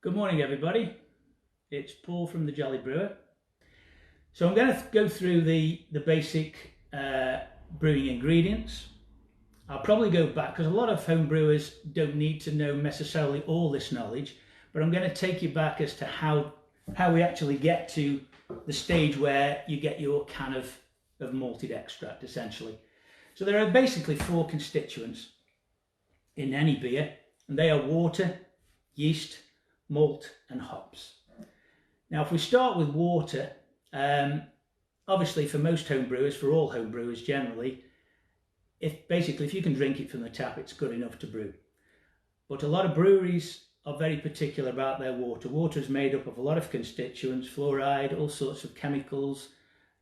Good morning everybody, it's Paul from the Jolly Brewer. So I'm going to go through the basic brewing ingredients. I'll probably go back because a lot of home brewers don't need to know necessarily all this knowledge, but I'm going to take you back as to how we actually get to the stage where you get your can of malted extract essentially. So there are basically four constituents in any beer, and they are water, yeast, malt and hops. Now if we start with water, obviously for most home brewers, for all home brewers generally, if you can drink it from the tap, it's good enough to brew. But a lot of breweries are very particular about their water. Water is made up of a lot of constituents, fluoride, all sorts of chemicals,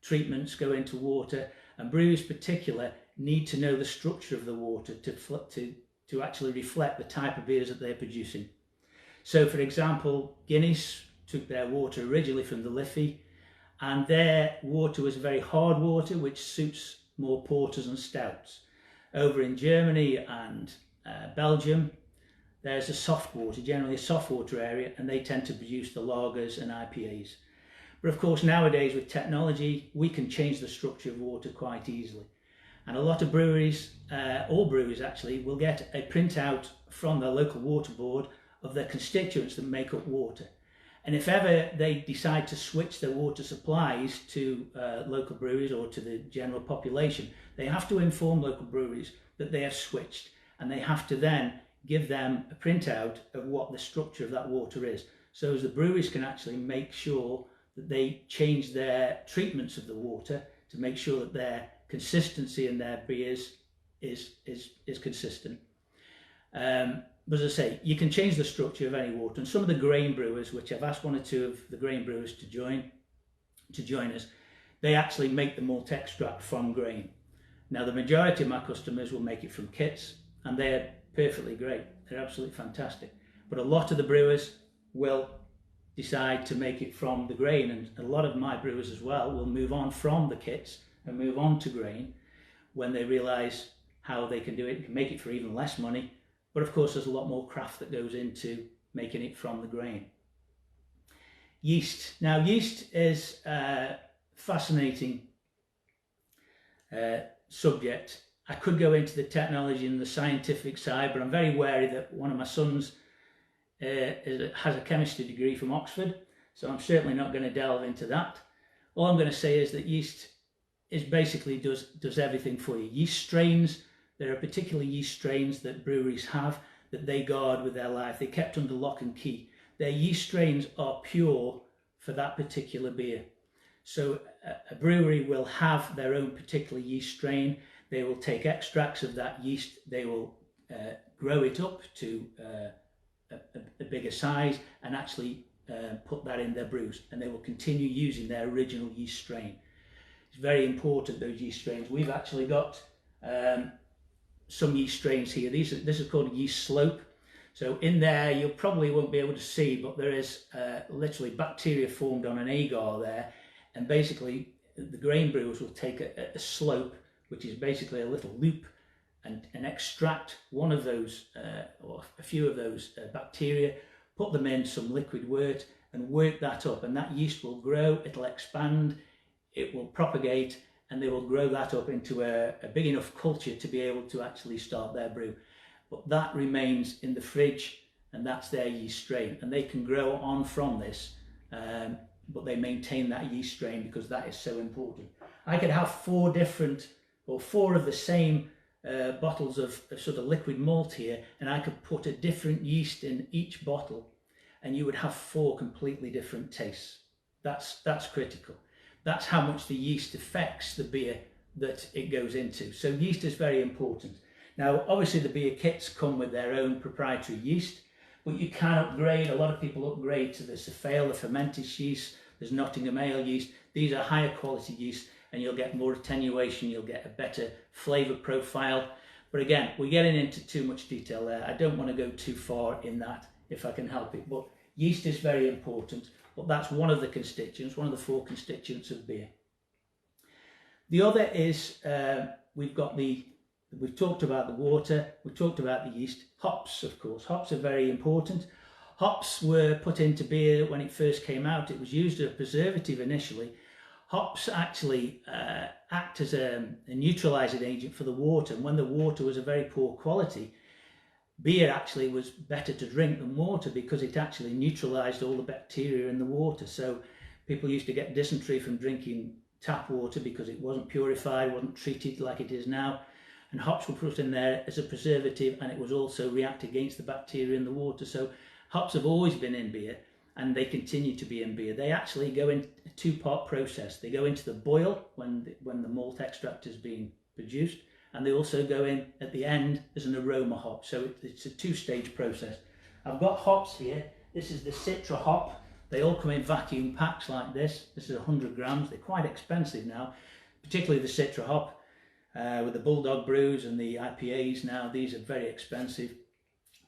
treatments go into water, and breweries in particular need to know the structure of the water to actually reflect the type of beers that they're producing. So for example, Guinness took their water originally from the Liffey, and their water was very hard water, which suits more porters and stouts. Over in Germany and Belgium, there's a soft water, generally a soft water area, and they tend to produce the lagers and IPAs. But of course nowadays with technology, we can change the structure of water quite easily. And a lot of breweries, all breweries actually, will get a printout from their local water board of their constituents that make up water. And if ever they decide to switch their water supplies to local breweries or to the general population, they have to inform local breweries that they have switched, and they have to then give them a printout of what the structure of that water is, so as the breweries can actually make sure that they change their treatments of the water to make sure that their consistency in their beers is consistent. But as I say, you can change the structure of any water, and some of the grain brewers, which I've asked one or two of the grain brewers to join us, they actually make the malt extract from grain. Now the majority of my customers will make it from kits, and they're perfectly great, they're absolutely fantastic. But a lot of the brewers will decide to make it from the grain, and a lot of my brewers as well will move on from the kits and move on to grain when they realise how they can do it. You can make it for even less money. But of course, there's a lot more craft that goes into making it from the grain. Yeast. Now, yeast is a fascinating subject. I could go into the technology and the scientific side, but I'm very wary that one of my sons has a chemistry degree from Oxford, so I'm certainly not going to delve into that. All I'm going to say is that yeast basically does everything for you. Yeast strains. There are particular yeast strains that breweries have that they guard with their life. They're kept under lock and key. Their yeast strains are pure for that particular beer. So a brewery will have their own particular yeast strain. They will take extracts of that yeast. They will grow it up to a bigger size and actually put that in their brews. And they will continue using their original yeast strain. It's very important, those yeast strains. We've actually got some yeast strains here. This is called a yeast slope. So in there, you probably won't be able to see, but there is literally bacteria formed on an agar there. And basically, the grain brewers will take a slope, which is basically a little loop, and extract one of those, or a few of those bacteria, put them in some liquid wort, and work that up. And that yeast will grow, it'll expand, it will propagate, and they will grow that up into a big enough culture to be able to actually start their brew. But that remains in the fridge, and that's their yeast strain, and they can grow on from this, but they maintain that yeast strain because that is so important. I could have four of the same bottles of sort of liquid malt here, and I could put a different yeast in each bottle, and you would have four completely different tastes. That's critical. That's how much the yeast affects the beer that it goes into. So yeast is very important. Now, obviously the beer kits come with their own proprietary yeast, but you can upgrade. A lot of people upgrade to the Cephale, the fermented yeast. There's Nottingham Ale yeast. These are higher quality yeast, and you'll get more attenuation. You'll get a better flavour profile. But again, we're getting into too much detail there. I don't want to go too far in that if I can help it. But yeast is very important. But that's one of the constituents, one of the four constituents of beer. The other is, we've talked about the water, we've talked about the yeast. Hops, of course. Hops are very important. Hops were put into beer when it first came out. It was used as a preservative initially. Hops actually act as a neutralizing agent for the water, and when the water was a very poor quality, beer actually was better to drink than water because it actually neutralized all the bacteria in the water. So people used to get dysentery from drinking tap water because it wasn't purified, wasn't treated like it is now. And hops were put in there as a preservative, and it was also react against the bacteria in the water. So hops have always been in beer, and they continue to be in beer. They actually go in a two-part process. They go into the boil when the malt extract is being produced, and they also go in at the end as an aroma hop. So it's a two-stage process. I've got hops here. This is the Citra hop. They all come in vacuum packs like this. This is 100 grams. They're quite expensive now, particularly the Citra hop. With the Bulldog brews and the IPAs now, these are very expensive.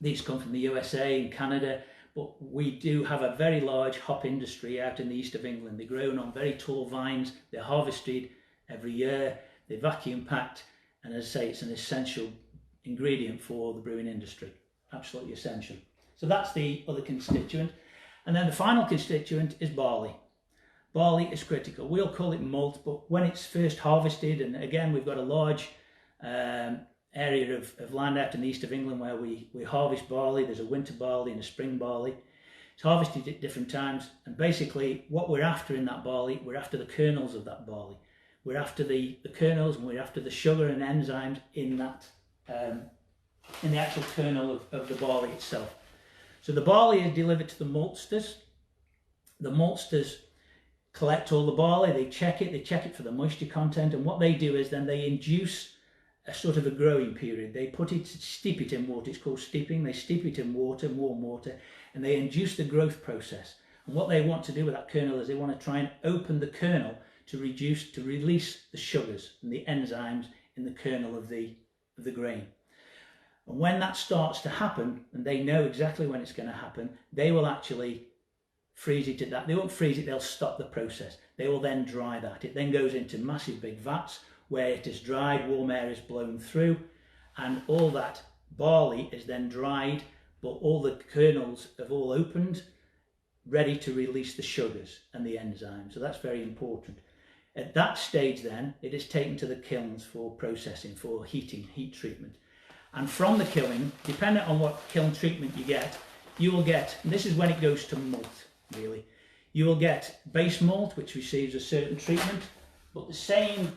These come from the USA and Canada, but we do have a very large hop industry out in the east of England. They're grown on very tall vines, they're harvested every year, they're vacuum packed, and as I say, it's an essential ingredient for the brewing industry, absolutely essential. So that's the other constituent. And then the final constituent is barley. Barley is critical. We'll call it malt, but when it's first harvested, and again, we've got a large area of land out in the east of England where we harvest barley. There's a winter barley and a spring barley. It's harvested at different times, and basically what we're after in that barley, we're after the kernels of that barley. We're after the kernels, and we're after the sugar and enzymes in that in the actual kernel of the barley itself. So the barley is delivered to the maltsters. The maltsters collect all the barley, they check it for the moisture content, and what they do is then they induce a sort of a growing period. They steep it in water. It's called steeping. They steep it in water, warm water, and they induce the growth process. And what they want to do with that kernel is they want to try and open the kernel to release the sugars and the enzymes in the kernel of the grain. And when that starts to happen, and they know exactly when it's going to happen, they will actually freeze it at that. They won't freeze it, they'll stop the process. They will then dry that. It then goes into massive big vats where it is dried, warm air is blown through, and all that barley is then dried, but all the kernels have all opened, ready to release the sugars and the enzymes. So that's very important. At that stage then, it is taken to the kilns for processing, for heating, heat treatment. And from the kiln, depending on what kiln treatment you will get, and this is when it goes to malt, really. You will get base malt, which receives a certain treatment, but the same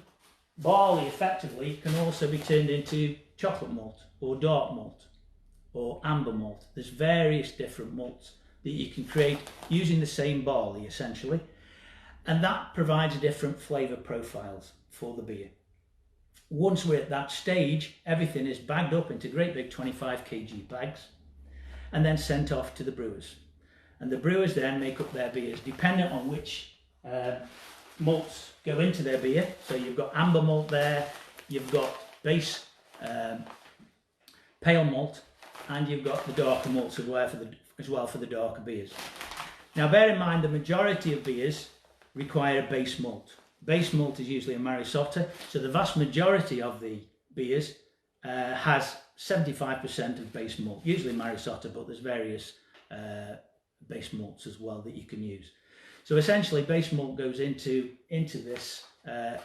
barley effectively can also be turned into chocolate malt or dark malt or amber malt. There's various different malts that you can create using the same barley essentially, and that provides different flavour profiles for the beer. Once we're at that stage, everything is bagged up into great big 25 kg bags and then sent off to the brewers. And the brewers then make up their beers dependent on which malts go into their beer. So you've got amber malt there, you've got base pale malt, and you've got the darker malts as well for the darker beers. Now bear in mind the majority of beers require a base malt. Base malt is usually a Marisotta, so the vast majority of the beers has 75% of base malt, usually Marisotta, but there's various base malts as well that you can use. So essentially base malt goes into this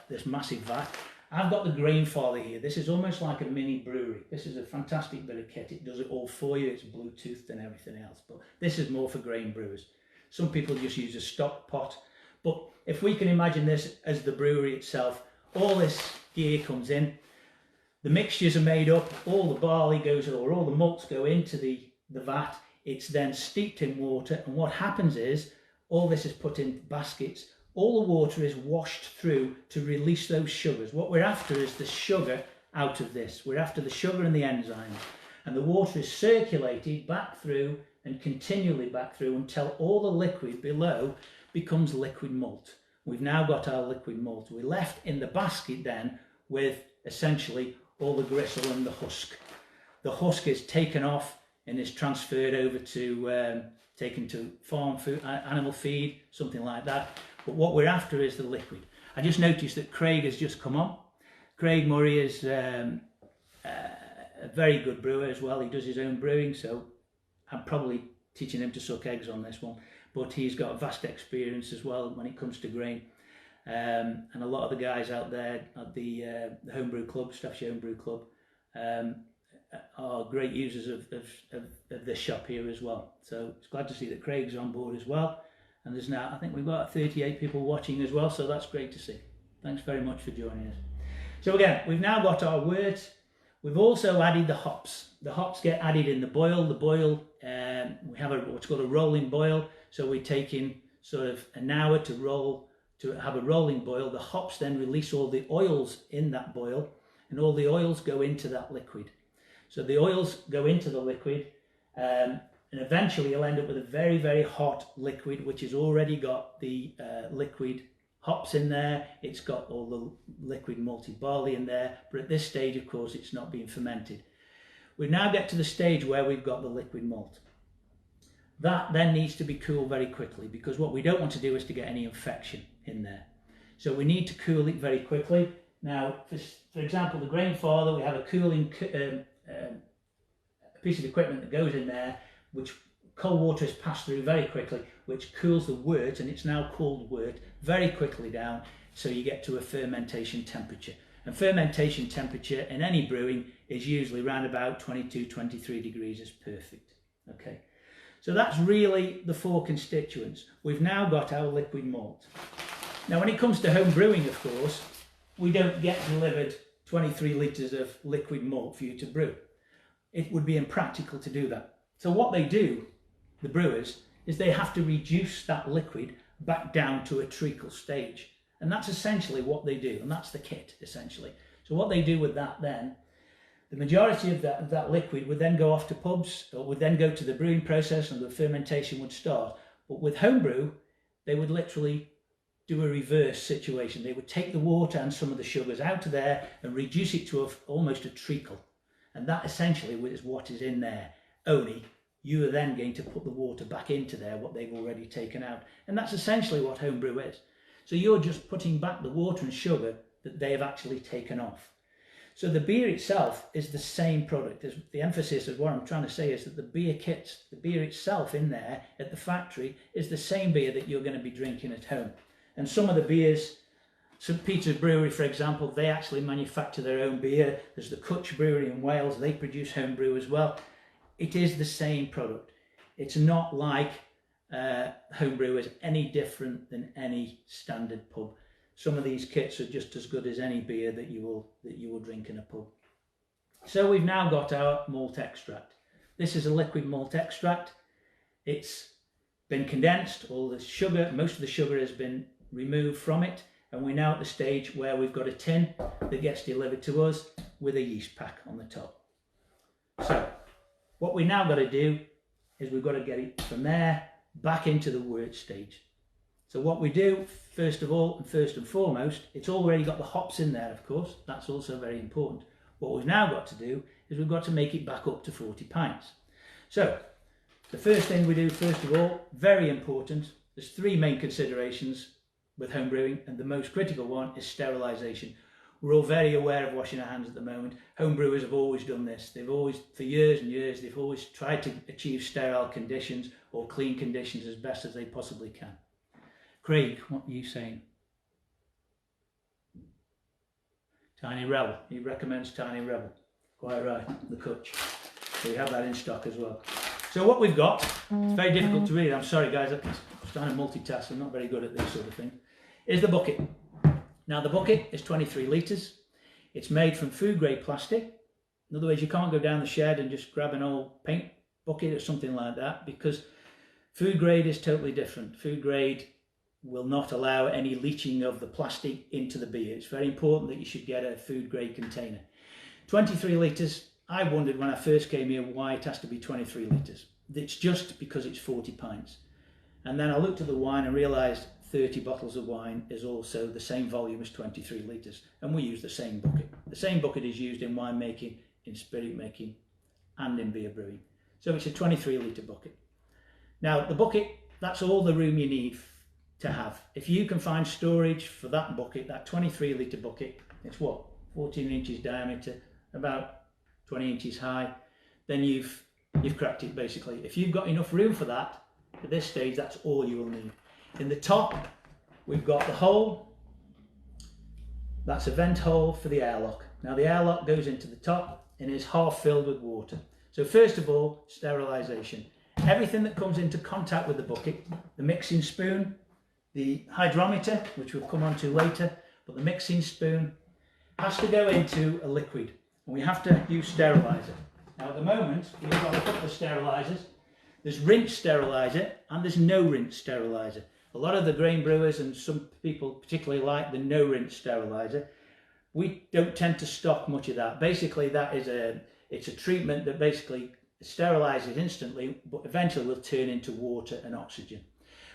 this massive vat. I've got the grain father here. This is almost like a mini brewery. This is a fantastic bit of kit. It does it all for you. It's Bluetoothed and everything else, but this is more for grain brewers. Some people just use a stock pot, but if we can imagine this as the brewery itself, all this gear comes in, the mixtures are made up, all the barley goes, or all the malts go into the vat. It's then steeped in water, and what happens is all this is put in baskets. All the water is washed through to release those sugars. What we're after is the sugar out of this. We're after the sugar and the enzymes, and the water is circulated back through and continually back through until all the liquid below becomes liquid malt. We've now got our liquid malt. We're left in the basket then with essentially all the gristle and the husk. The husk is taken off and is transferred over to taken to farm food, animal feed, something like that. But what we're after is the liquid. I just noticed that Craig has just come on. Craig Murray is a very good brewer as well. He does his own brewing, so I'm probably teaching him to suck eggs on this one, but he's got vast experience as well when it comes to grain. And a lot of the guys out there at the homebrew club, Staffordshire Homebrew Club, are great users of this shop here as well. So it's glad to see that Craig's on board as well. And there's now, I think we've got 38 people watching as well, so that's great to see. Thanks very much for joining us. So again, we've now got our worts. We've also added the hops. The hops get added in the boil. The boil, we have what's called a rolling boil. So we're taking sort of an hour to have a rolling boil. The hops then release all the oils in that boil, and all the oils go into that liquid. So the oils go into the liquid, and eventually you'll end up with a very, very hot liquid, which has already got the liquid hops in there. It's got all the liquid malted barley in there, but at this stage, of course, it's not being fermented. We now get to the stage where we've got the liquid malt. That then needs to be cooled very quickly, because what we don't want to do is to get any infection in there. So we need to cool it very quickly. Now, for example, the grain father, we have a cooling piece of equipment that goes in there, which cold water is passed through very quickly, which cools the wort, and it's now called wort, very quickly down, so you get to a fermentation temperature. And fermentation temperature in any brewing is usually around about 22, 23 degrees is perfect. Okay, so that's really the four constituents. We've now got our liquid malt. Now, when it comes to home brewing, of course, we don't get delivered 23 litres of liquid malt for you to brew. It would be impractical to do that. So what they do, the brewers, is they have to reduce that liquid back down to a treacle stage. And that's essentially what they do, and that's the kit, essentially. So what they do with that then, the majority of that liquid would then go off to pubs, or would then go to the brewing process, and the fermentation would start. But with homebrew, they would literally do a reverse situation. They would take the water and some of the sugars out of there and reduce it to almost a treacle. And that essentially is what is in there. Only you are then going to put the water back into there, what they've already taken out. And that's essentially what homebrew is. So you're just putting back the water and sugar that they have actually taken off. So the beer itself is the same product. The emphasis of what I'm trying to say is that the beer kits, the beer itself in there at the factory is the same beer that you're going to be drinking at home. And some of the beers, St Peter's Brewery, for example, they actually manufacture their own beer. There's the Cutch Brewery in Wales, they produce home brew as well. It is the same product. It's not like homebrew is any different than any standard pub. Some of these kits are just as good as any beer that you will drink in a pub. So we've now got our malt extract. This is a liquid malt extract. It's been condensed. All the sugar, most of the sugar has been removed from it, and we're now at the stage where we've got a tin that gets delivered to us with a yeast pack on the top. So what we now got to do is we've got to get it from there back into the wort stage. So what we do, first of all, and first and foremost, it's already got the hops in there, of course. That's also very important. What we've now got to do is we've got to make it back up to 40 pints. So the first thing we do, first of all, very important, there's three main considerations with home brewing, and the most critical one is sterilisation. We're all very aware of washing our hands at the moment. Home brewers have always done this. They've always, for years and years, they've always tried to achieve sterile conditions or clean conditions as best as they possibly can. Craig, what are you saying? Tiny Rebel. He recommends Tiny Rebel. Quite right, the Cutch. So we have that in stock as well. So what we've got, it's very difficult to read. I'm sorry guys, I'm trying to multitask. I'm not very good at this sort of thing. Is the bucket. Now the bucket is 23 litres. It's made from food grade plastic. In other words, you can't go down the shed and just grab an old paint bucket or something like that, because food grade is totally different. Food grade will not allow any leaching of the plastic into the beer. It's very important that you should get a food grade container. 23 litres, I wondered when I first came here why it has to be 23 litres. It's just because it's 40 pints. And then I looked at the wine and realised 30 bottles of wine is also the same volume as 23 litres, and we use the same bucket. The same bucket is used in wine making, in spirit making, and in beer brewing. So it's a 23 litre bucket. Now the bucket, that's all the room you need to have. If you can find storage for that bucket, that 23 litre bucket, it's what, 14 inches diameter, about 20 inches high, then you've you've cracked it basically. If you've got enough room for that, at this stage, that's all you will need. In the top, we've got the hole. That's a vent hole for the airlock. Now the airlock goes into the top and is half filled with water. So first of all, sterilisation. Everything that comes into contact with the bucket, the mixing spoon, the hydrometer, which we'll come on to later, but the mixing spoon has to go into a liquid, and we have to use steriliser. Now at the moment, we've got a couple of sterilisers. There's rinse steriliser and there's no rinse steriliser. A lot of the grain brewers and some people particularly like the no rinse steriliser. We don't tend to stock much of that. Basically, it's a treatment that basically sterilises instantly, but eventually will turn into water and oxygen.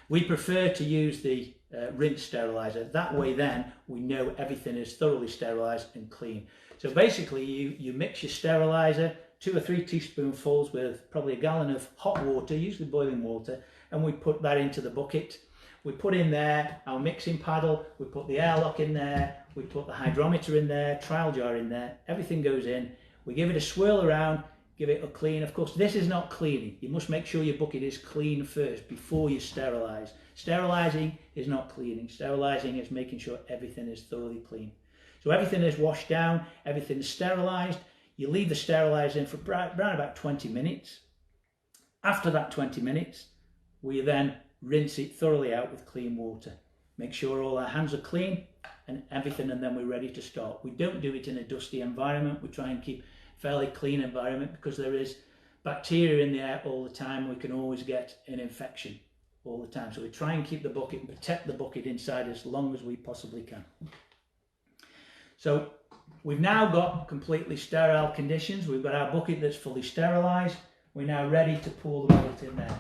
We prefer to use the rinse steriliser. That way then we know everything is thoroughly sterilised and clean. So basically you mix your steriliser, 2 or 3 teaspoonfuls with probably a gallon of hot water, usually boiling water, and we put that into the bucket. We put in there our mixing paddle, we put the airlock in there, we put the hydrometer in there, trial jar in there, everything goes in. We give it a swirl around, give it a clean. Of course, this is not cleaning. You must make sure your bucket is clean first before you sterilise. Sterilising is not cleaning. Sterilising is making sure everything is thoroughly clean. So everything is washed down, everything is sterilised. You leave the steriliser in for around about 20 minutes. After that 20 minutes, we then rinse it thoroughly out with clean water. Make sure all our hands are clean and everything, and then we're ready to start. We don't do it in a dusty environment. We try and keep a fairly clean environment because there is bacteria in the air all the time. We can always get an infection all the time. So we try and keep the bucket and protect the bucket inside as long as we possibly can. So we've now got completely sterile conditions. We've got our bucket that's fully sterilised. We're now ready to pour the malt in there.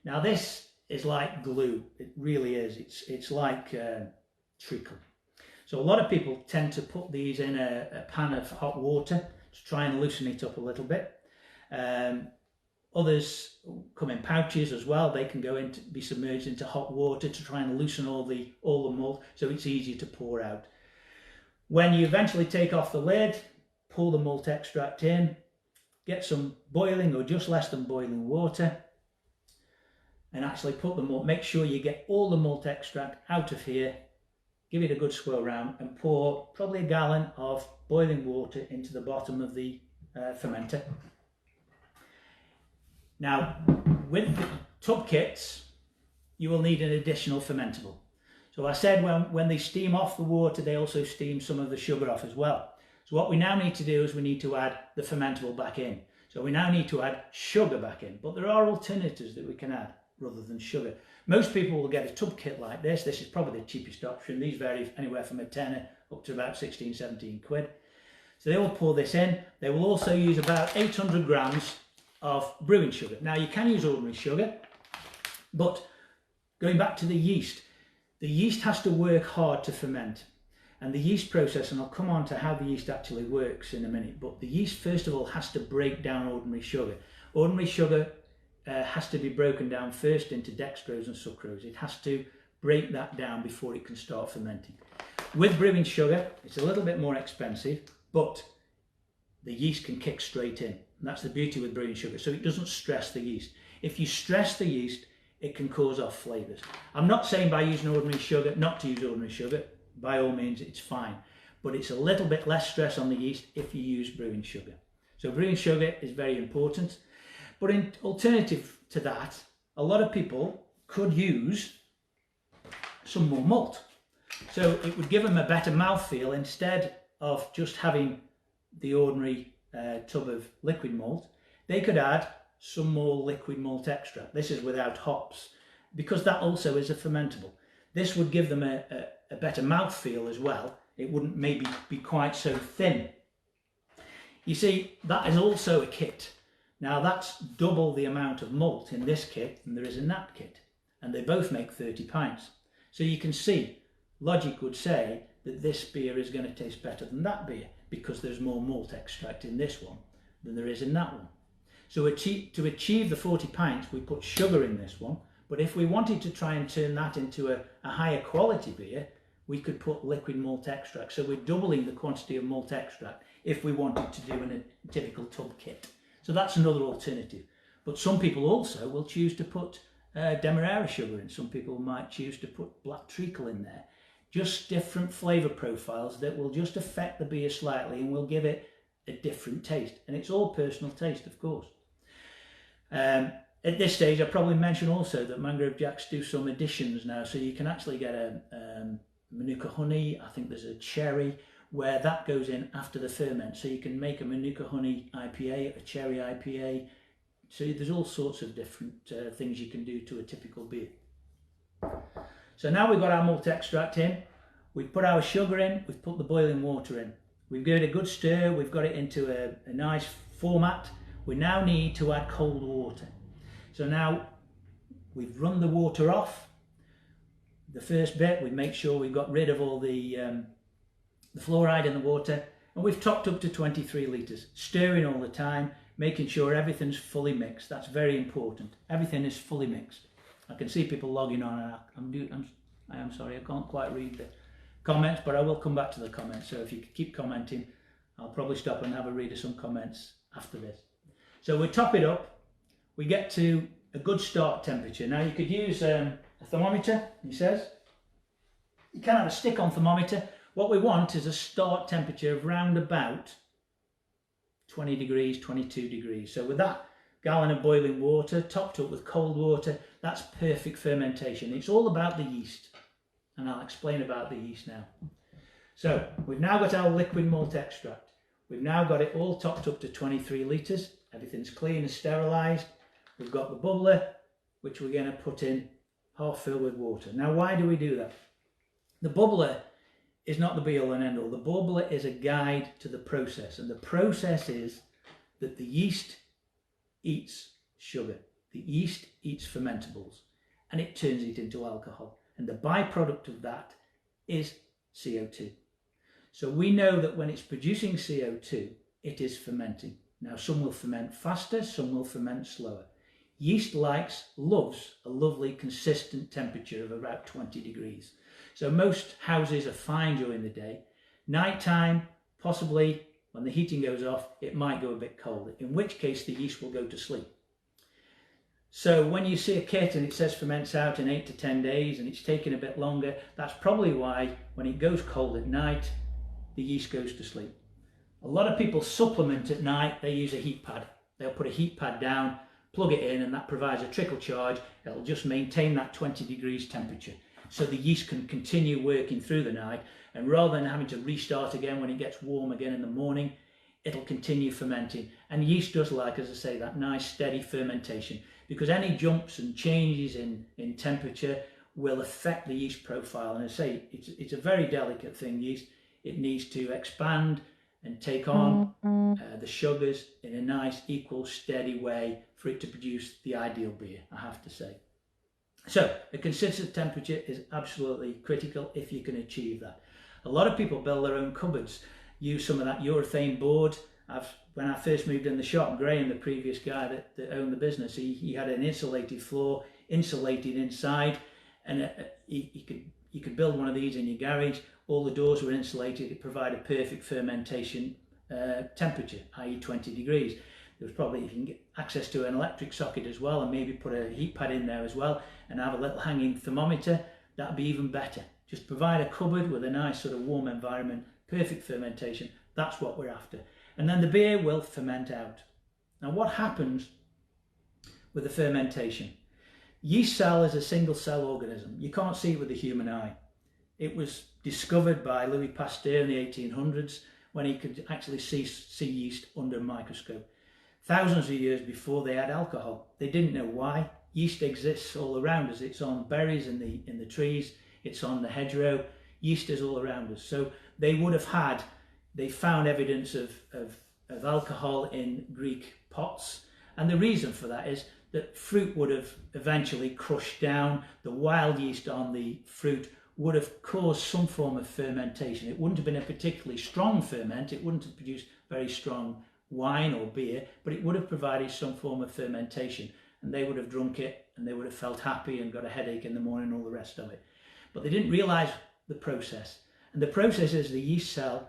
Now this is like glue. It really is. It's like treacle. So a lot of people tend to put these in a pan of hot water to try and loosen it up a little bit. Others come in pouches as well. They can go into be submerged into hot water to try and loosen all the malt, so it's easier to pour out. When you eventually take off the lid, pour the malt extract in, get some boiling or just less than boiling water, and actually put the malt. Make sure you get all the malt extract out of here, give it a good swirl round, and pour probably a gallon of boiling water into the bottom of the fermenter. Now, with the tub kits, you will need an additional fermentable. So I said when they steam off the water, they also steam some of the sugar off as well. So what we now need to do is we need to add the fermentable back in. So we now need to add sugar back in, but there are alternatives that we can add rather than sugar. Most people will get a tub kit like this. This is probably the cheapest option. These vary anywhere from a tenner up to about 16, 17 quid. So they will pour this in. They will also use about 800 grams of brewing sugar. Now you can use ordinary sugar, but going back to the yeast has to work hard to ferment. And the yeast process, and I'll come on to how the yeast actually works in a minute, but the yeast first of all has to break down ordinary sugar. Ordinary sugar has to be broken down first into dextrose and sucrose. It has to break that down before it can start fermenting. With brewing sugar, it's a little bit more expensive, but the yeast can kick straight in. And that's the beauty with brewing sugar. So it doesn't stress the yeast. If you stress the yeast, it can cause off flavours. I'm not saying by using ordinary sugar not to use ordinary sugar. By all means, it's fine. But it's a little bit less stress on the yeast if you use brewing sugar. So brewing sugar is very important. But in alternative to that, a lot of people could use some more malt. So it would give them a better mouthfeel. Instead of just having the ordinary tub of liquid malt, they could add some more liquid malt extract. This is without hops, because that also is a fermentable. This would give them a better mouthfeel as well. It wouldn't maybe be quite so thin. You see, that is also a kit. Now that's double the amount of malt in this kit than there is in that kit, and they both make 30 pints. So you can see, logic would say that this beer is going to taste better than that beer because there's more malt extract in this one than there is in that one. So to achieve the 40 pints, we put sugar in this one, but if we wanted to try and turn that into a higher quality beer, we could put liquid malt extract. So we're doubling the quantity of malt extract if we wanted to do in a typical tub kit. So that's another alternative. But some people also will choose to put demerara sugar in. Some people might choose to put black treacle in there. Just different flavour profiles that will just affect the beer slightly and will give it a different taste. And it's all personal taste, of course. At this stage, I probably mention also that Mangrove Jacks do some additions now. So you can actually get a Manuka honey, I think there's a cherry, where that goes in after the ferment. So you can make a Manuka honey IPA, a cherry IPA. So there's all sorts of different things you can do to a typical beer. So now we've got our malt extract in, we've put our sugar in, we've put the boiling water in. We've given it a good stir, we've got it into a nice format. We now need to add cold water. So now we've run the water off. The first bit, we make sure we've got rid of all the fluoride in the water, and we've topped up to 23 litres, stirring all the time, making sure everything's fully mixed. That's very important. Everything is fully mixed. I can see people logging on, and I am sorry, I can't quite read the comments, but I will come back to the comments. So if you keep commenting, I'll probably stop and have a read of some comments after this. So we top it up, we get to a good start temperature. Now you could use a thermometer, he says. You can have a stick-on thermometer. What we want is a start temperature of round about 20 degrees, 22 degrees. So with that gallon of boiling water, topped up with cold water, that's perfect fermentation. It's all about the yeast, and I'll explain about the yeast now. So we've now got our liquid malt extract. We've now got it all topped up to 23 litres. Everything's clean and sterilised. We've got the bubbler, which we're going to put in half filled with water. Now, why do we do that? The bubbler is not the be-all and end-all. The bubbler is a guide to the process, and the process is that the yeast eats sugar. The yeast eats fermentables, and it turns it into alcohol. And the byproduct of that is CO2. So we know that when it's producing CO2, it is fermenting. Now, some will ferment faster, some will ferment slower. Yeast loves a lovely consistent temperature of about 20 degrees. So most houses are fine during the day. Nighttime, possibly when the heating goes off, it might go a bit cold, in which case the yeast will go to sleep. So when you see a kit and it says ferments out in 8 to 10 days and it's taking a bit longer, that's probably why when it goes cold at night, the yeast goes to sleep. A lot of people supplement at night, they use a heat pad. They'll put a heat pad down, plug it in, and that provides a trickle charge. It'll just maintain that 20 degrees temperature, so the yeast can continue working through the night, and rather than having to restart again when it gets warm again in the morning, it'll continue fermenting. And yeast does like, as I say, that nice steady fermentation, because any jumps and changes in temperature will affect the yeast profile. And as I say, it's a very delicate thing, yeast. It needs to expand and take on the sugars in a nice, equal, steady way for it to produce the ideal beer, I have to say. So a consistent temperature is absolutely critical if you can achieve that. A lot of people build their own cupboards, use some of that urethane board. When I first moved in the shop, Graham, the previous guy that owned the business, he had an insulated floor, insulated inside, and you could build one of these in your garage. All the doors were insulated. It provided perfect fermentation temperature, i.e. 20 degrees. There was probably, you can get access to an electric socket as well, and maybe put a heat pad in there as well and have a little hanging thermometer. That'd be even better. Just provide a cupboard with a nice sort of warm environment, perfect fermentation. That's what we're after. And then the beer will ferment out. Now what happens with the fermentation? Yeast cell is a single cell organism. You can't see it with the human eye. It was discovered by Louis Pasteur in the 1800s when he could actually see yeast under a microscope. Thousands of years before they had alcohol. They didn't know why. Yeast exists all around us. It's on berries in the trees. It's on the hedgerow. Yeast is all around us. So they found evidence of alcohol in Greek pots. And the reason for that is that fruit would have eventually crushed down. The wild yeast on the fruit would have caused some form of fermentation. It wouldn't have been a particularly strong ferment. It wouldn't have produced very strong wine or beer, but it would have provided some form of fermentation, and they would have drunk it and they would have felt happy and got a headache in the morning and all the rest of it. But they didn't realize the process. And the process is the yeast cell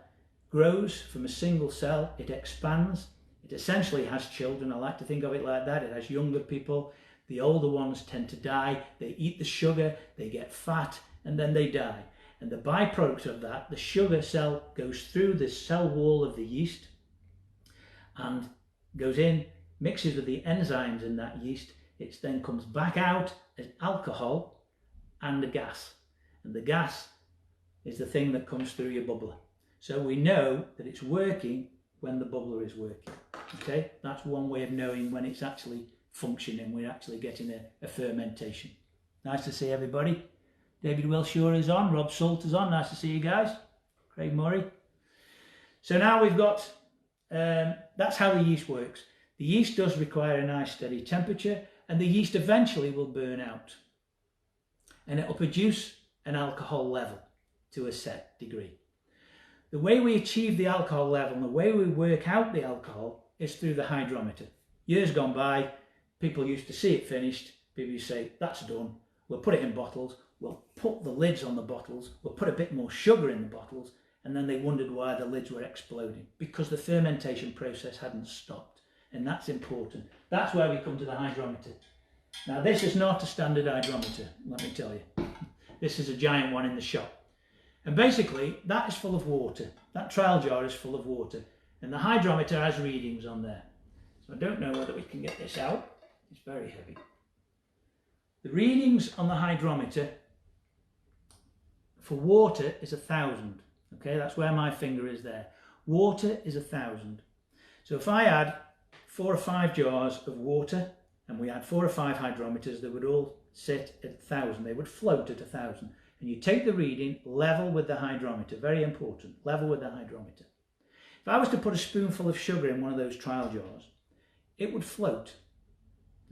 grows from a single cell, it expands, It essentially has children. I like to think of it like that. It has younger people. The older ones tend to die. They eat the sugar, they get fat, and then they die. And the byproduct of that, the sugar cell goes through the cell wall of the yeast and goes in, mixes with the enzymes in that yeast. It then comes back out as alcohol and a gas. And the gas is the thing that comes through your bubbler. So we know that it's working when the bubbler is working. Okay, that's one way of knowing when it's actually functioning. We're actually getting a fermentation. Nice to see everybody. David Wilshire is on, Rob Salt is on. Nice to see you guys. Craig Murray. So now we've got, that's how the yeast works. The yeast does require a nice steady temperature, and the yeast eventually will burn out. And it will produce an alcohol level to a set degree. The way we achieve the alcohol level and the way we work out the alcohol is through the hydrometer. Years gone by, people used to see it finished. People used to say, that's done. We'll put it in bottles. We'll put the lids on the bottles. We'll put a bit more sugar in the bottles. And then they wondered why the lids were exploding, because the fermentation process hadn't stopped. And that's important. That's where we come to the hydrometer. Now, this is not a standard hydrometer, let me tell you. This is a giant one in the shop. And basically, that is full of water. That trial jar is full of water. And the hydrometer has readings on there. So I don't know whether we can get this out. It's very heavy. The readings on the hydrometer for water is 1,000. Okay, that's where my finger is there. Water is 1,000. So if I add 4 or 5 jars of water, and we had 4 or 5 hydrometers, they would all sit at 1,000. They would float at 1,000. And you take the reading level with the hydrometer. Very important, level with the hydrometer. If I was to put a spoonful of sugar in one of those trial jars, it would float.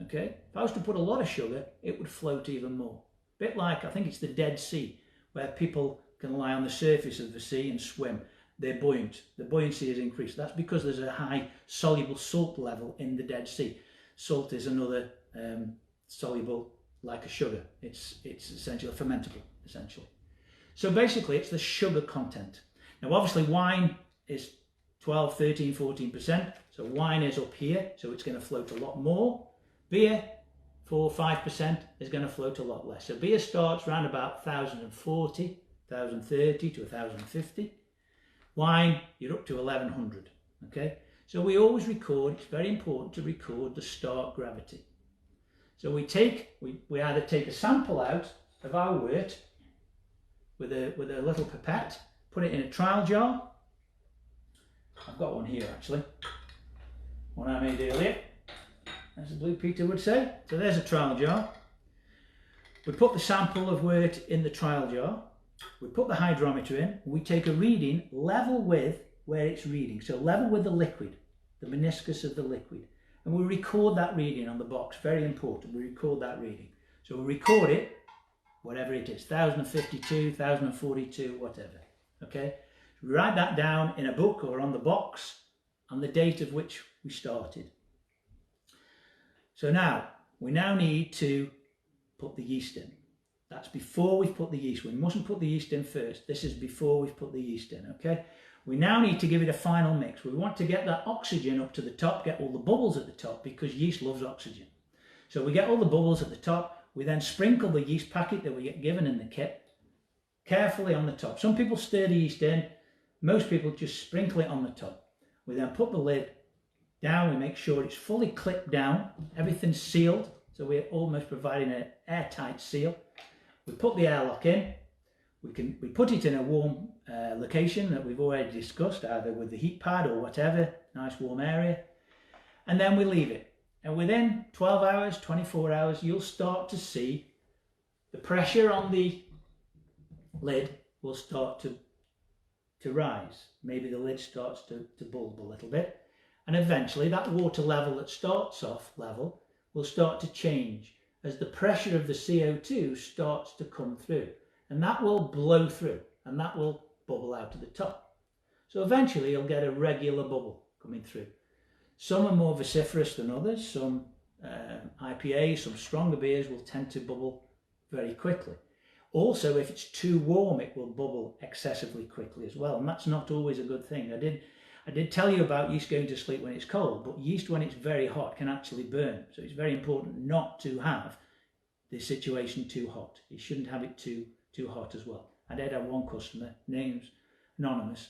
Okay? If I was to put a lot of sugar, it would float even more. A bit like, I think it's the Dead Sea, where people can lie on the surface of the sea and swim. They're buoyant. The buoyancy is increased. That's because there's a high soluble salt level in the Dead Sea. Salt is another soluble like a sugar. It's essentially fermentable, essentially. So basically it's the sugar content. Now obviously wine is 12, 13, 14%. So wine is up here, so it's going to float a lot more. Beer, 4, 5% is going to float a lot less. So beer starts around about 1,040, 1,030 to 1,050. Wine, you're up to 1,100. Okay, so we always record. It's very important to record the start gravity. So we either take a sample out of our wort with a little pipette, put it in a trial jar. I've got one here actually, one I made earlier, as the Blue Peter would say. So there's a trial jar. We put the sample of wort in the trial jar. We put the hydrometer in. We take a reading level with where it's reading. So level with the liquid, the meniscus of the liquid. And we record that reading on the box. Very important. We record that reading. So we record it, whatever it is, 1,052, 1,042, whatever. Okay? We write that down in a book or on the box on the date of which we started. So now, we now need to put the yeast in. That's before we've put the yeast. We mustn't put the yeast in first. This is before we've put the yeast in, okay? We now need to give it a final mix. We want to get that oxygen up to the top, get all the bubbles at the top, because yeast loves oxygen. So we get all the bubbles at the top. We then sprinkle the yeast packet that we get given in the kit carefully on the top. Some people stir the yeast in. Most people just sprinkle it on the top. We then put the lid down. We make sure it's fully clipped down. Everything's sealed. So we're almost providing an airtight seal. We put the airlock in. We put it in a warm location that we've already discussed, either with the heat pad or whatever, nice warm area. And then we leave it. And within 12 hours, 24 hours, you'll start to see the pressure on the lid will start to rise. Maybe the lid starts to bulb a little bit. And eventually that water level that starts off level will start to change as the pressure of the CO2 starts to come through. And that will blow through and that will bubble out of the top. So eventually you'll get a regular bubble coming through. Some are more vociferous than others. Some IPAs, some stronger beers will tend to bubble very quickly. Also, if it's too warm, it will bubble excessively quickly as well. And that's not always a good thing. I did tell you about yeast going to sleep when it's cold, but yeast when it's very hot can actually burn. So it's very important not to have the situation too hot. You shouldn't have it too hot as well. I did have one customer, name's anonymous,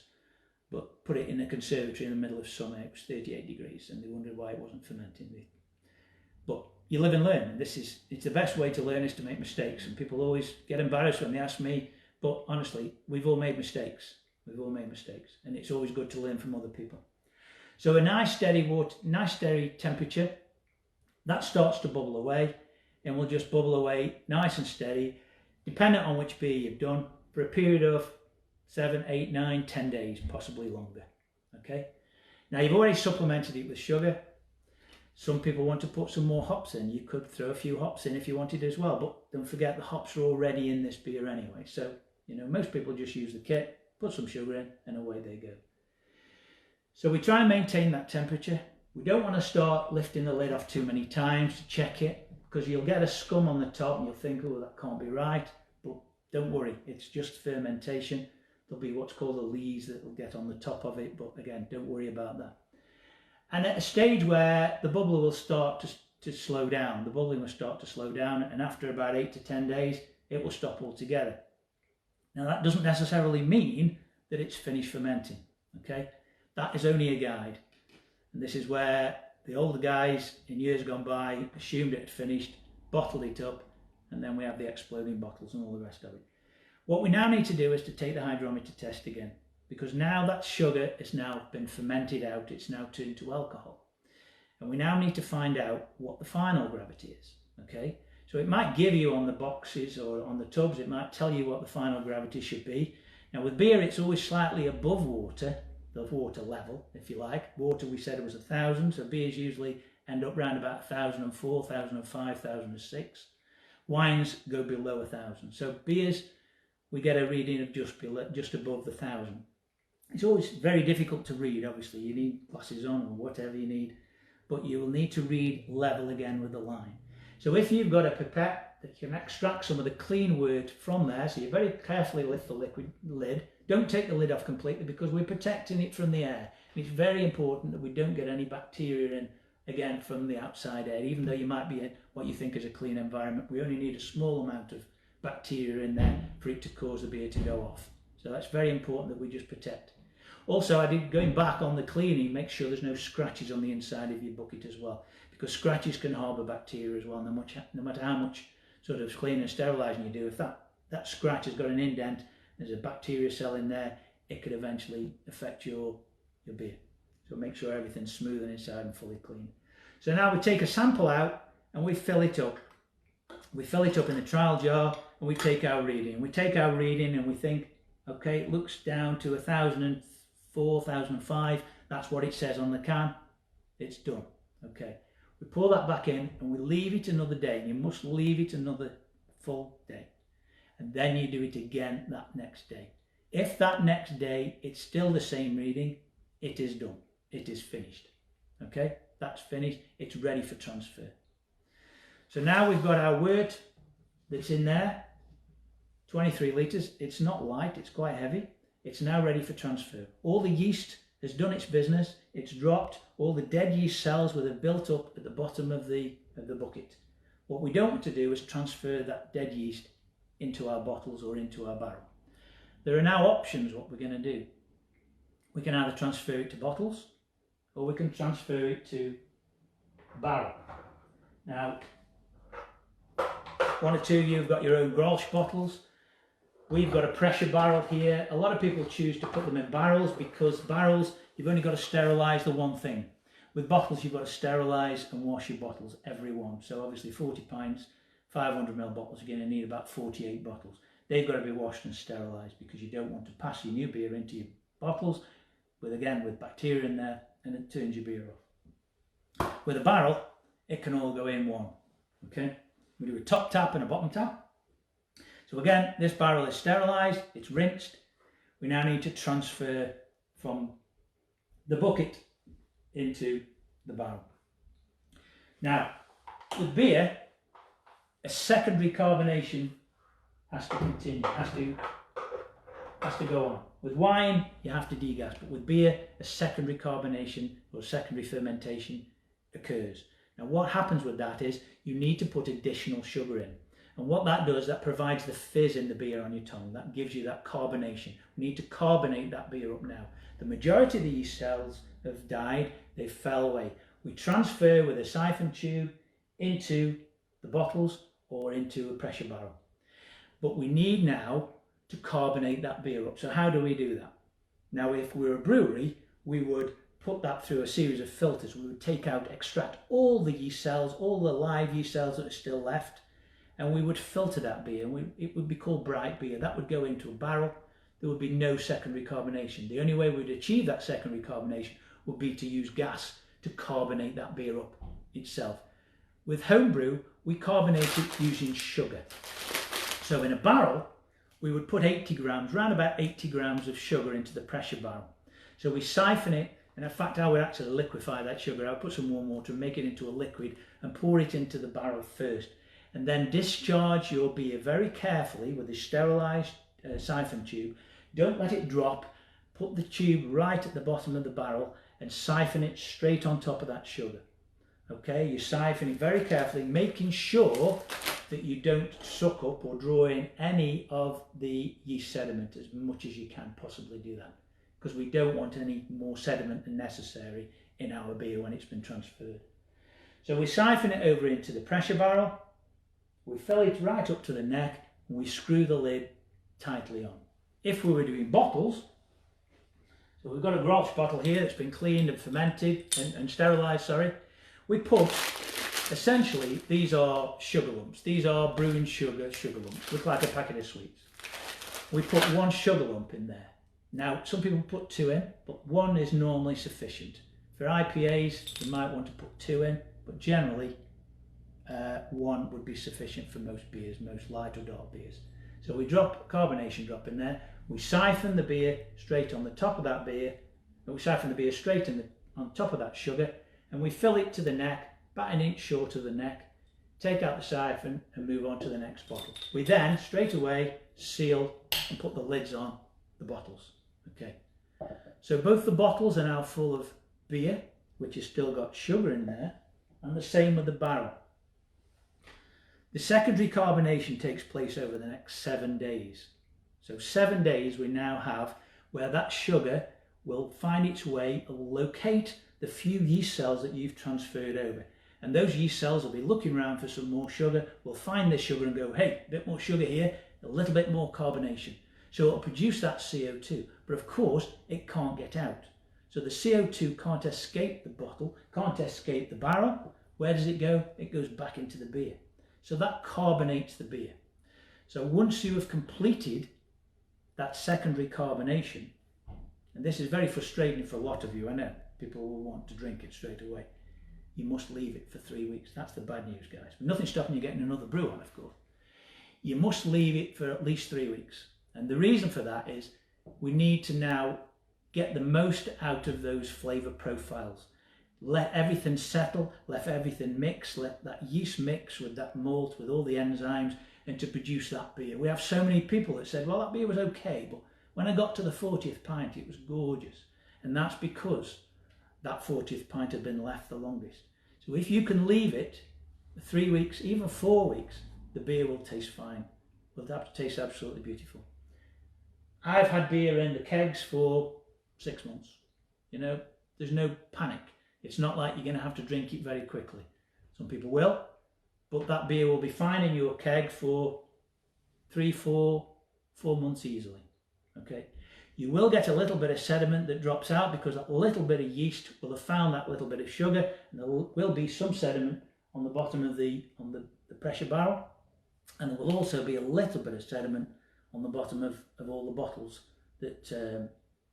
but put it in a conservatory in the middle of summer. It was 38 degrees and they wondered why it wasn't fermenting. But you live and learn. It's the best way to learn is to make mistakes. And people always get embarrassed when they ask me, but honestly, we've all made mistakes. We've all made mistakes, and it's always good to learn from other people. So a nice steady temperature, that starts to bubble away, and will just bubble away nice and steady, dependent on which beer you've done, for a period of 7, 8, 9, 10 days, possibly longer. Okay. Now you've already supplemented it with sugar. Some people want to put some more hops in. You could throw a few hops in if you wanted as well, but don't forget the hops are already in this beer anyway. So, most people just use the kit, put some sugar in, and away they go. So we try and maintain that temperature. We don't want to start lifting the lid off too many times to check it, because you'll get a scum on the top and you'll think, oh, that can't be right. But don't worry, it's just fermentation. There'll be what's called a lees that will get on the top of it, but again, don't worry about that. And at a stage where the bubble will start to slow down, the bubbling will start to slow down, and after about 8 to 10 days, it will stop altogether. Now that doesn't necessarily mean that it's finished fermenting, okay? That is only a guide. And this is where the older guys in years gone by assumed it had finished, bottled it up, and then we have the exploding bottles and all the rest of it. What we now need to do is to take the hydrometer test again, because now that sugar has now been fermented out, it's now turned to alcohol. And we now need to find out what the final gravity is, okay? So it might give you on the boxes or on the tubs, it might tell you what the final gravity should be. Now with beer, it's always slightly above water, the water level, if you like. Water, we said it was 1,000, so beers usually end up around about 1,004, 1,005, 1,006. Wines go below 1,000. So beers, we get a reading of just above the 1,000. It's always very difficult to read, obviously. You need glasses on or whatever you need, but you will need to read level again with the line. So if you've got a pipette that can extract some of the clean wort from there, so you very carefully lift the liquid lid. Don't take the lid off completely because we're protecting it from the air. And it's very important that we don't get any bacteria in, again, from the outside air. Even though you might be in what you think is a clean environment, we only need a small amount of bacteria in there for it to cause the beer to go off. So that's very important that we just protect. Also, going back on the cleaning, make sure there's no scratches on the inside of your bucket as well, because scratches can harbour bacteria as well, no matter how much sort of cleaning and sterilising you do. If that scratch has got an indent, there's a bacteria cell in there, it could eventually affect your beer. So make sure everything's smooth and inside and fully clean. So now we take a sample out and we fill it up. We fill it up in a trial jar and we take our reading. We take our reading and we think, okay, it looks down to 1,004, 1,005. That's what it says on the can. It's done. Okay. We pour that back in and we leave it another day. You must leave it another full day. And then you do it again that next day. If that next day it's still the same reading, it is done. It is finished. Okay, that's finished. It's ready for transfer. So now we've got our wort that's in there, 23 litres. It's not light, it's quite heavy. It's now ready for transfer. All the yeast has done its business. It's dropped. All the dead yeast cells that have built up at the bottom of the bucket. What we don't want to do is transfer that dead yeast into our bottles or into our barrel. There are now options what we're going to do. We can either transfer it to bottles or we can transfer it to barrel. Now, one or two of you have got your own Grolsch bottles. We've got a pressure barrel here. A lot of people choose to put them in barrels because barrels, you've only got to sterilise the one thing. With bottles, you've got to sterilise and wash your bottles, every one. So obviously 40 pints, 500ml bottles, you're going to need about 48 bottles. They've got to be washed and sterilised because you don't want to pass your new beer into your bottles with bacteria in there, and it turns your beer off. With a barrel, it can all go in one. Okay, we do a top tap and a bottom tap. So again, this barrel is sterilised, it's rinsed. We now need to transfer from the bucket into the barrel. Now, with beer, a secondary carbonation has to continue, has to go on. With wine, you have to degas, but with beer, a secondary carbonation or secondary fermentation occurs. Now what happens with that is you need to put additional sugar in. And what that does, that provides the fizz in the beer on your tongue. That gives you that carbonation. We need to carbonate that beer up now. The majority of the yeast cells have died, they fell away. We transfer with a siphon tube into the bottles or into a pressure barrel. But we need now to carbonate that beer up. So how do we do that? Now if we're a brewery, we would put that through a series of filters. We would extract all the yeast cells, all the live yeast cells that are still left, and we would filter that beer. It would be called bright beer. That would go into a barrel. There would be no secondary carbonation. The only way we'd achieve that secondary carbonation would be to use gas to carbonate that beer up itself. With homebrew, we carbonate it using sugar. So in a barrel, we would put 80 grams, around about 80 grams of sugar into the pressure barrel. So we siphon it, and in fact I would actually liquefy that sugar. I would put some warm water and make it into a liquid and pour it into the barrel first. And then discharge your beer very carefully with a sterilised siphon tube. Don't let it drop. Put the tube right at the bottom of the barrel and siphon it straight on top of that sugar. Okay, you siphon it very carefully, making sure that you don't suck up or draw in any of the yeast sediment as much as you can possibly do that, because we don't want any more sediment than necessary in our beer when it's been transferred. So we siphon it over into the pressure barrel. We fill it right up to the neck and we screw the lid tightly on. If we were doing bottles, so we've got a Grolsch bottle here that's been cleaned and fermented and sterilised, sorry. We put, essentially, these are sugar lumps. These are brewing sugar lumps. Look like a packet of sweets. We put one sugar lump in there. Now, some people put 2 in, but 1 is normally sufficient. For IPAs, you might want to put 2 in, but generally, 1 would be sufficient for most beers, most light or dark beers. So we drop a carbonation drop in there. We siphon the beer straight on the top of that beer. We siphon the beer straight on top of that sugar, and we fill it to the neck, about an inch short of the neck. Take out the siphon and move on to the next bottle. We then straight away seal and put the lids on the bottles. Okay. So both the bottles are now full of beer, which has still got sugar in there, and the same with the barrel. The secondary carbonation takes place over the next 7 days. So 7 days we now have where that sugar will find its way, will locate the few yeast cells that you've transferred over. And those yeast cells will be looking around for some more sugar, will find the sugar and go, hey, a bit more sugar here, a little bit more carbonation. So it'll produce that CO2, but of course it can't get out. So the CO2 can't escape the bottle, can't escape the barrel. Where does it go? It goes back into the beer. So that carbonates the beer. So once you have completed that secondary carbonation, and this is very frustrating for a lot of you, I know, people will want to drink it straight away. You must leave it for 3 weeks. That's the bad news, guys. But nothing's stopping you getting another brew on, of course. You must leave it for at least 3 weeks. And the reason for that is we need to now get the most out of those flavour profiles. Let everything settle, let everything mix, let that yeast mix with that malt, with all the enzymes, and to produce that beer. We have so many people that said, well, that beer was okay, but when I got to the 40th pint, it was gorgeous. And that's because that 40th pint had been left the longest. So if you can leave it for 3 weeks, even 4 weeks, the beer will taste fine. Will taste absolutely beautiful. I've had beer in the kegs for 6 months. You know, there's no panic. It's not like you're going to have to drink it very quickly. Some people will, but that beer will be fine in your keg for 3, 4 months easily. Okay. You will get a little bit of sediment that drops out because that little bit of yeast will have found that little bit of sugar, and there will be some sediment on the bottom of the pressure barrel, and there will also be a little bit of sediment on the bottom of all the bottles that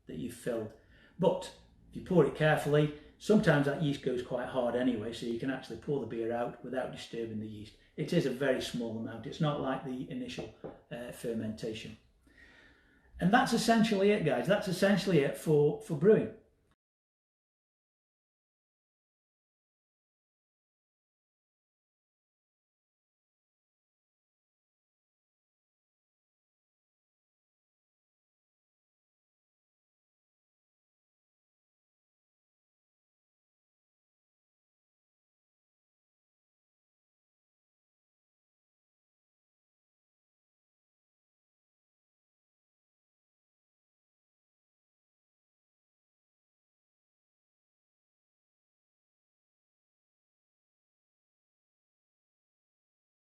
you've filled. But if you pour it carefully, sometimes that yeast goes quite hard anyway, so you can actually pour the beer out without disturbing the yeast. It is a very small amount. It's not like the initial fermentation. And that's essentially it, guys. That's essentially it for brewing.